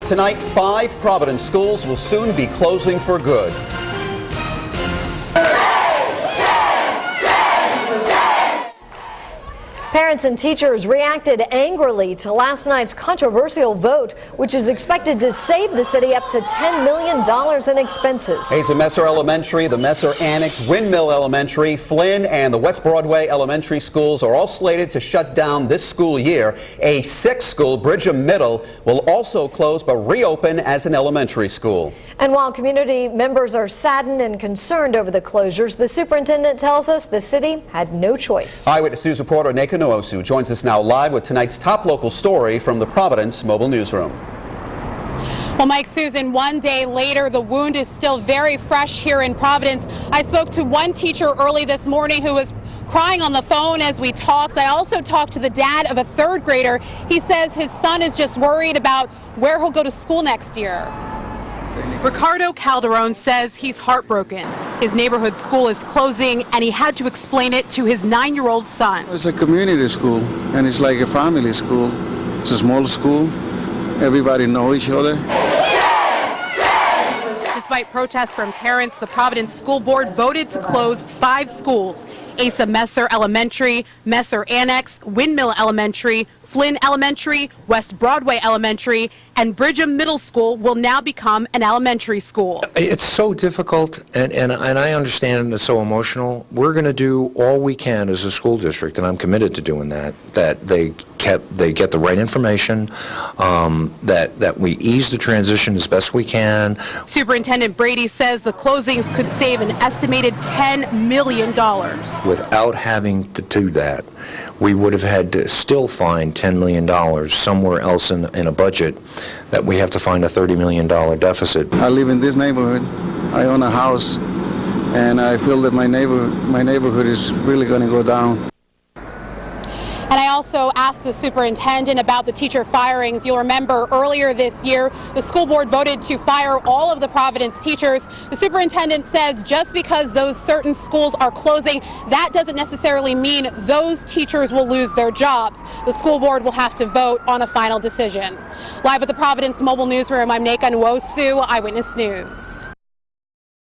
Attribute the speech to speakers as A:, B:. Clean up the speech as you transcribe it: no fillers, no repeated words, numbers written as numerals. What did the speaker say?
A: Tonight, 5 Providence schools will soon be closing for good.
B: Parents and teachers reacted angrily to last night's controversial vote, which is expected to save the city up to $10 million in expenses.
A: Asa Messer Elementary, the Messer Annex, Windmill Elementary, Flynn, and the West Broadway Elementary schools are all slated to shut down this school year. A 6th school, Bridgham Middle, will also close but reopen as an elementary school.
B: And while community members are saddened and concerned over the closures, the superintendent tells us the city had no choice.
A: Eyewitness News reporter Neka Nwosu joins us now live with tonight's top local story from the Providence Mobile Newsroom.
C: Well, Mike, Susan, one day later, the wound is still very fresh here in Providence. I spoke to one teacher early this morning who was crying on the phone as we talked. I also talked to the dad of a 3rd grader. He says his son is just worried about where he'll go to school next year. Ricardo Calderon says he's heartbroken. His neighborhood school is closing, and he had to explain it to his 9-year-old son.
D: It's a community school, and it's like a family school. It's a small school. Everybody knows each other.
C: Despite protests from parents, the Providence School Board voted to close 5 schools: Asa Messer Elementary, Messer Annex, Windmill Elementary, Flynn Elementary, West Broadway Elementary, and Bridgham Middle School will now become an elementary school.
E: It's so difficult, and I understand, and it's so emotional. We're going to do all we can as a school district, and I'm committed to doing that they get the right information, that we ease the transition as best we can.
C: Superintendent Brady says the closings could save an estimated $10 million.
E: Without having to do that, we would have had to still find $10 million somewhere else in a budget that we have to find a $30 million deficit.
D: I live in this neighborhood. I own a house, and I feel that my neighborhood is really going to go down.
C: And I also asked the superintendent about the teacher firings. You'll remember earlier this year, the school board voted to fire all of the Providence teachers. The superintendent says just because those certain schools are closing, that doesn't necessarily mean those teachers will lose their jobs. The school board will have to vote on a final decision. Live at the Providence Mobile Newsroom, I'm Neka Nwosu, Eyewitness News.